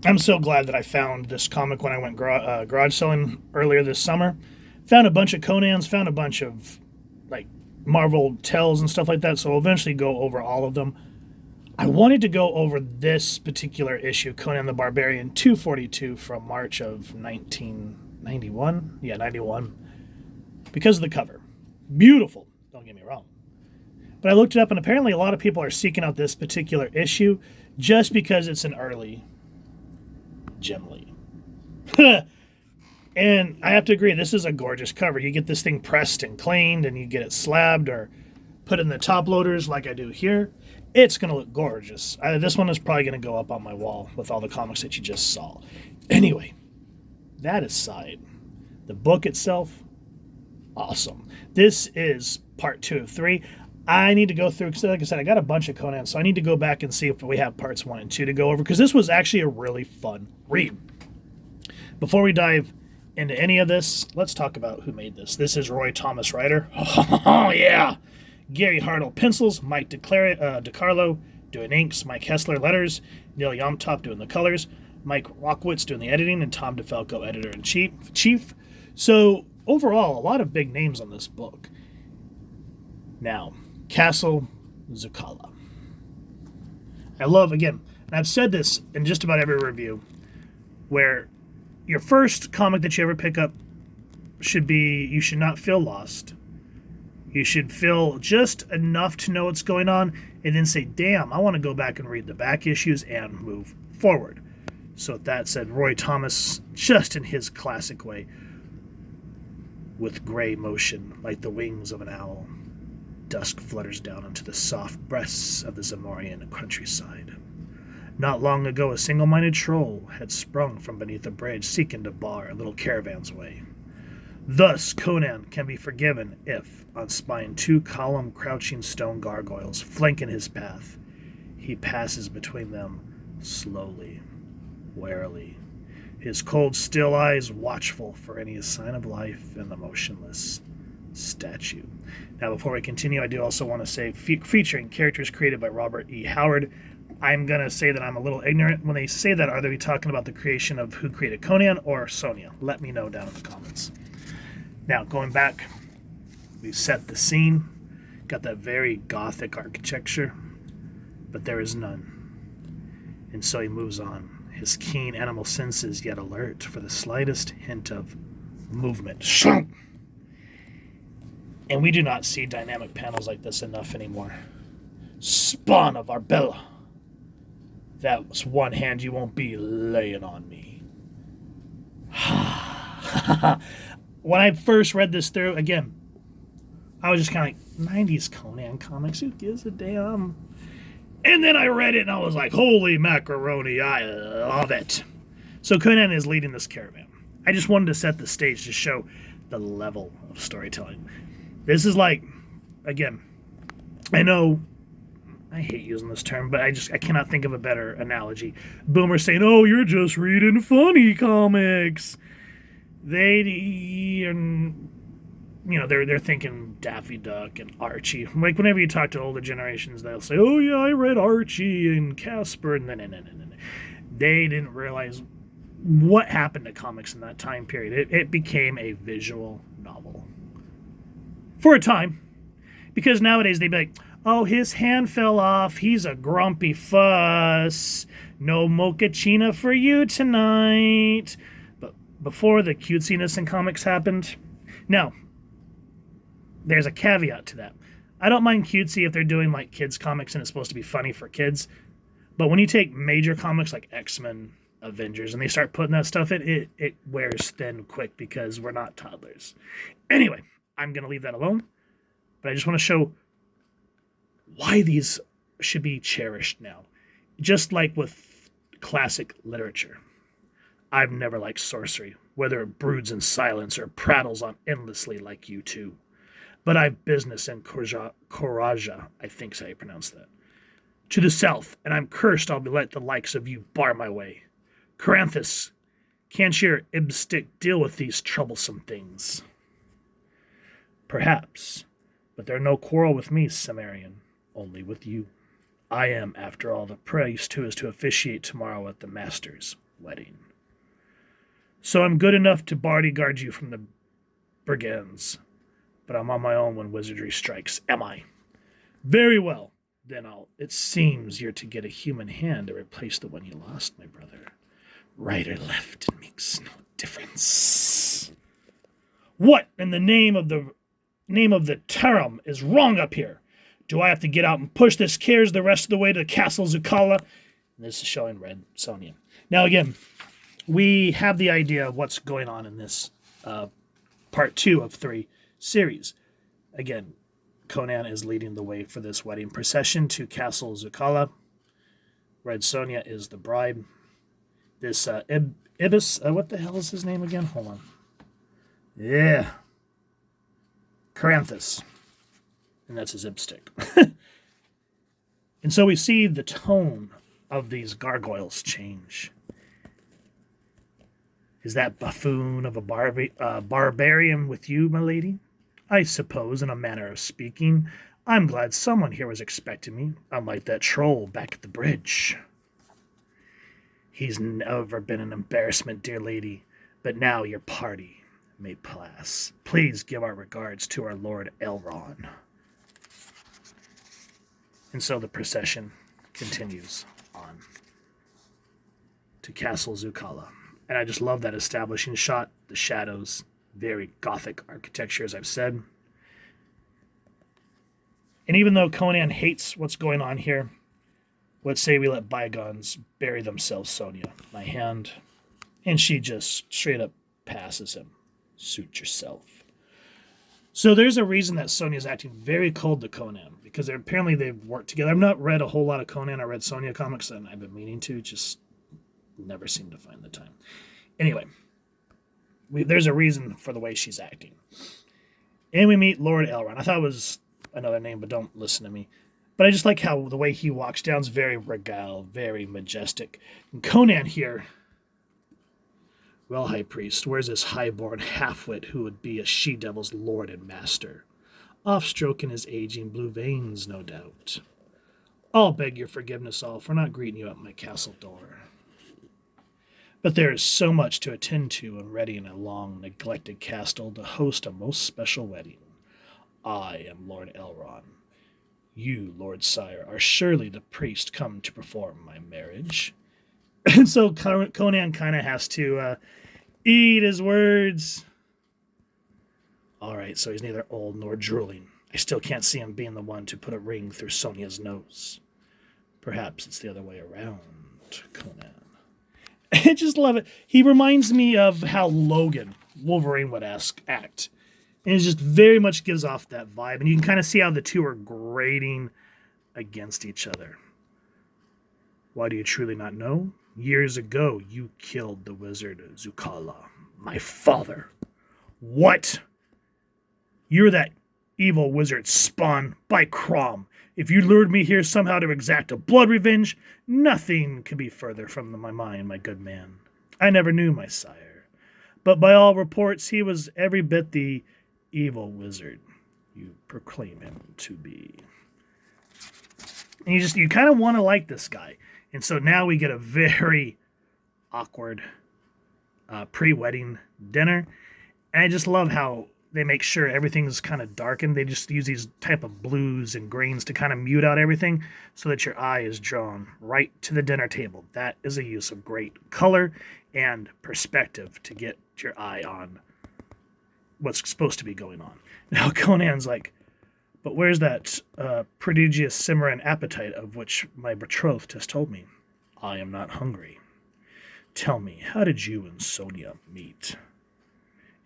I'm so glad that I found this comic when I went garage selling earlier this summer. Found a bunch of Conans, found a bunch of like Marvel Tells and stuff like that. So I'll eventually go over all of them. I wanted to go over this particular issue, Conan the Barbarian 242 from March of 1991. Yeah, 91. Because of the cover. Beautiful, don't get me wrong. But I looked it up, and apparently a lot of people are seeking out this particular issue just because it's an early Jim Lee. And I have to agree, this is a gorgeous cover. You get this thing pressed and cleaned, and you get it slabbed or put in the top loaders like I do here. It's going to look gorgeous. This one is probably going to go up on my wall with all the comics that you just saw. Anyway, that aside, the book itself, awesome. This is part 2 of 3. I need to go through, because like I said, I got a bunch of Conan, so I need to go back and see if we have parts 1 and 2 to go over, because this was actually a really fun read. Before we dive into any of this, let's talk about who made this. This is Roy Thomas writer. Oh, yeah. Gary Hartle pencils, Mike DeCarlo doing inks, Mike Heisler letters, Neil Yomtov doing the colors, Mike Rockwitz doing the editing, and Tom DeFalco editor-in-chief. So overall, a lot of big names on this book. Now, Castle Zucala. I love, again, and I've said this in just about every review, where your first comic that you ever pick up should be, you should not feel lost. You should feel just enough to know what's going on and then say, damn, I want to go back and read the back issues and move forward. So with that said, Roy Thomas, just in his classic way, with gray motion like the wings of an owl, dusk flutters down onto the soft breasts of the Cimmerian countryside. Not long ago, a single-minded troll had sprung from beneath a bridge, seeking to bar a little caravan's way. Thus, Conan can be forgiven if, on spying 2 column crouching stone gargoyles flanking his path, he passes between them slowly, warily, his cold, still eyes watchful for any sign of life in the motionless statue. Now, before we continue, I do also want to say, featuring characters created by Robert E. Howard, I'm going to say that I'm a little ignorant. When they say that, are they talking about the creation of who created Conan or Sonja? Let me know down in the comments. Now, going back, we've set the scene, got that very gothic architecture, but there is none. And so he moves on, his keen animal senses yet alert for the slightest hint of movement. And we do not see dynamic panels like this enough anymore. Spawn of Arbella. That's one hand you won't be laying on me. When I first read this through, again, I was just kind of like, 90s Conan comics, who gives a damn? And then I read it and I was like, holy macaroni, I love it. So Conan is leading this caravan. I just wanted to set the stage to show the level of storytelling. This is like, again, I know I hate using this term, but I cannot think of a better analogy. Boomer saying, oh, you're just reading funny comics. They're thinking Daffy Duck and Archie. Like, whenever you talk to older generations, they'll say, oh, yeah, I read Archie and Casper. And then they didn't realize what happened to comics in that time period. It became a visual novel. For a time. Because nowadays they'd be like, oh, his hand fell off. He's a grumpy fuss. No mochaccino for you tonight. But before the cutesiness in comics happened. Now, there's a caveat to that. I don't mind cutesy if they're doing like kids comics and it's supposed to be funny for kids. But when you take major comics like X-Men, Avengers, and they start putting that stuff in, it wears thin quick because we're not toddlers. Anyway, I'm going to leave that alone. But I just want to show why these should be cherished now. Just like with classic literature. I've never liked sorcery, whether it broods in silence or prattles on endlessly like you two. But I've business in Coraja, I think's how you pronounce that. To the south, and I'm cursed I'll be let the likes of you bar my way. Caranthus, can't your ibstick deal with these troublesome things? Perhaps, but they're no quarrel with me, Cimmerian, only with you. I am, after all, the priest who is to officiate tomorrow at the Masters' wedding. So I'm good enough to bodyguard you from the brigands, but I'm on my own when wizardry strikes, am I? Very well. Then it seems you're to get a human hand to replace the one you lost, my brother. Right or left, it makes no difference. What in the name of the Tarum is wrong up here? Do I have to get out and push this carriage the rest of the way to Castle Zucala? And this is showing Red Sonja. Now again, we have the idea of what's going on in this part 2 of 3 series. Again, Conan is leading the way for this wedding procession to Castle Zucala. Red Sonja is the bride. This Ibis, what the hell is his name again? Hold on. Yeah. Caranthus. And that's his ibstick. And so we see the tone of these gargoyles change. Is that buffoon of a barbarian with you, my lady? I suppose, in a manner of speaking, I'm glad someone here was expecting me, unlike that troll back at the bridge. He's never been an embarrassment, dear lady, but now your party may pass. Please give our regards to our Lord Elrond. And so the procession continues on to Castle Zucala. And I just love that establishing shot, the shadows, very gothic architecture, as I've said. And even though Conan hates what's going on here, let's say we let bygones bury themselves, Sonja. My hand. And she just straight up passes him. Suit yourself. So there's a reason that Sonja's acting very cold to Conan, because apparently they've worked together. I've not read a whole lot of Conan. I read Sonja comics, and I've been meaning to, just never seem to find the time. Anyway, there's a reason for the way she's acting. And we meet Lord Elrond. I thought it was another name, but don't listen to me. But I just like how the way he walks down is very regale, very majestic. And Conan here, well, High Priest, where's this high-born half-wit who would be a she-devil's lord and master? Off-stroking his aging blue veins, no doubt. I'll beg your forgiveness all for not greeting you at my castle door. But there is so much to attend to and ready in a long, neglected castle to host a most special wedding. I am Lord Elrond. You, Lord Sire, are surely the priest come to perform my marriage. And so Conan kind of has to eat his words. All right, so he's neither old nor drooling. I still can't see him being the one to put a ring through Sonja's nose. Perhaps it's the other way around, Conan. I just love it. He reminds me of how Logan, Wolverine, would act. And it just very much gives off that vibe. And you can kind of see how the two are grating against each other. Why do you truly not know? Years ago, you killed the wizard Zucala, my father. What? You're that evil wizard spawn, by Crom. If you lured me here somehow to exact a blood revenge, nothing could be further from my mind, my good man. I never knew my sire. But by all reports, he was every bit the evil wizard you proclaim him to be. And you kind of want to like this guy. And so now we get a very awkward pre-wedding dinner. And I just love how they make sure everything's kind of darkened. They just use these type of blues and greens to kind of mute out everything so that your eye is drawn right to the dinner table. That is a use of great color and perspective to get your eye on what's supposed to be going on. Now Conan's like, but where's that prodigious Cimmerian appetite of which my betrothed has told me? I am not hungry. Tell me, how did you and Sonja meet?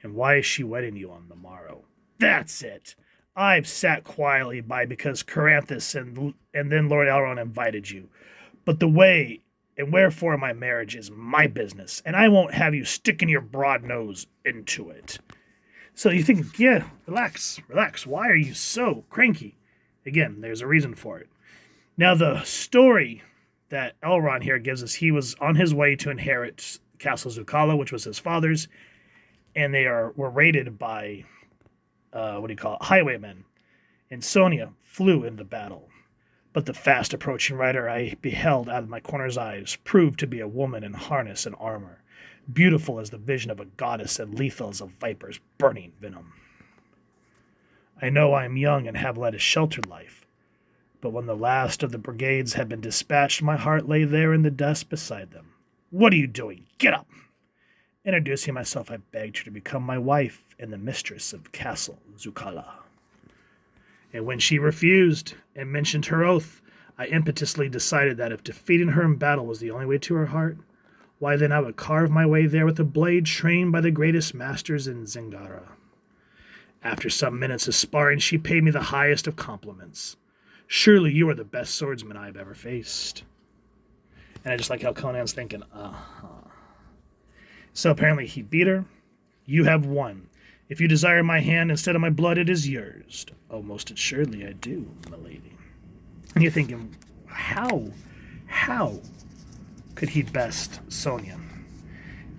And why is she wedding you on the morrow? That's it. I've sat quietly by because Caranthus and then Lord Elrond invited you. But the way and wherefore my marriage is my business, and I won't have you sticking your broad nose into it. So you think, yeah, relax. Why are you so cranky? Again, there's a reason for it. Now, the story that Elrond here gives us, he was on his way to inherit Castle Zucala, which was his father's, and they were raided by, highwaymen. And Sonja flew into battle. But the fast approaching rider I beheld out of my corner's eyes proved to be a woman in harness and armor, beautiful as the vision of a goddess and lethal as a viper's burning venom. I know I am young and have led a sheltered life, but when the last of the brigades had been dispatched, my heart lay there in the dust beside them. What are you doing? Get up! Introducing myself, I begged her to become my wife and the mistress of Castle Zukala. And when she refused and mentioned her oath, I impetuously decided that if defeating her in battle was the only way to her heart, why then I would carve my way there with a blade trained by the greatest masters in Zingara. After some minutes of sparring, she paid me the highest of compliments. Surely you are the best swordsman I have ever faced. And I just like how Conan's thinking, So apparently he beat her. You have won. If you desire my hand instead of my blood, it is yours. Oh, most assuredly I do, my lady. And you're thinking, how could he best Sonja?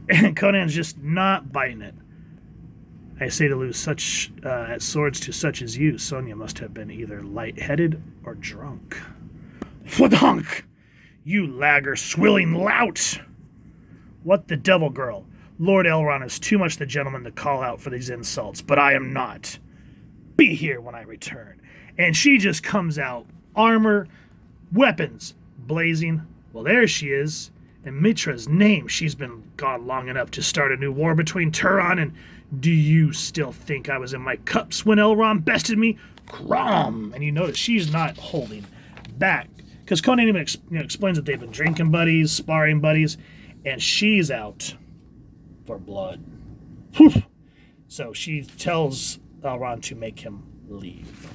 And Conan's just not biting it. I say to lose such at swords to such as you, Sonja must have been either light-headed or drunk. Fwadonk! You lagger, swilling lout! What the devil, girl? Lord Elrond is too much the gentleman to call out for these insults, but I am not. Be here when I return. And she just comes out, armor, weapons, blazing. Well, there she is. In Mitra's name, she's been gone long enough to start a new war between Turon and... Do you still think I was in my cups when Elrond bested me? Crom! And you notice she's not holding back. Because Conan even explains that they've been drinking buddies, sparring buddies, and she's out for blood. Whew. So she tells Elrond to make him leave.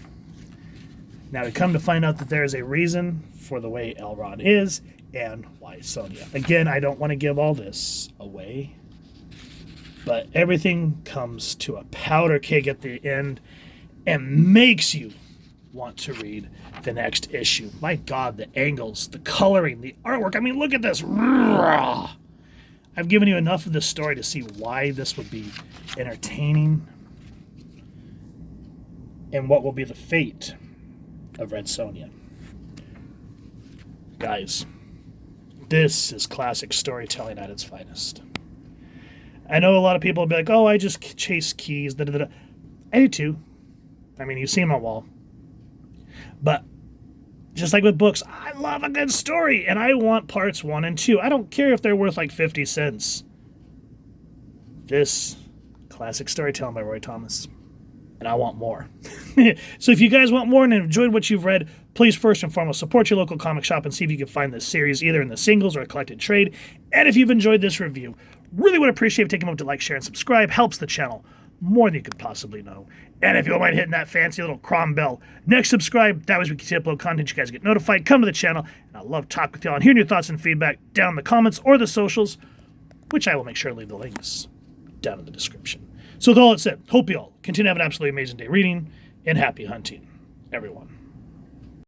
Now we come to find out that there is a reason for the way Elrond is and why Sonja. Again, I don't want to give all this away, but everything comes to a powder keg at the end and makes you want to read the next issue. My God, the angles, the coloring, the artwork. I mean, look at this. I've given you enough of this story to see why this would be entertaining and what will be the fate of Red Sonja. Guys, this is classic storytelling at its finest. I know a lot of people will be like, oh, I just chase keys. Da, da, da. I do too. I mean, you see them on wall. But just like with books, I love a good story, and I want parts 1 and 2. I don't care if they're worth like 50 cents. This classic storytelling by Roy Thomas. And I want more. So if you guys want more and enjoyed what you've read, please first and foremost support your local comic shop and see if you can find this series either in the singles or a collected trade. And if you've enjoyed this review, really would appreciate if you take a moment to like, share, and subscribe. Helps the channel more than you could possibly know. And if you don't mind hitting that fancy little crom bell next subscribe, that way we can upload content, you guys get notified. Come to the channel, and I love talking with y'all and hearing your thoughts and feedback down in the comments or the socials, which I will make sure to leave the links down in the description. So with all that said, hope you all continue to have an absolutely amazing day reading, and happy hunting, everyone.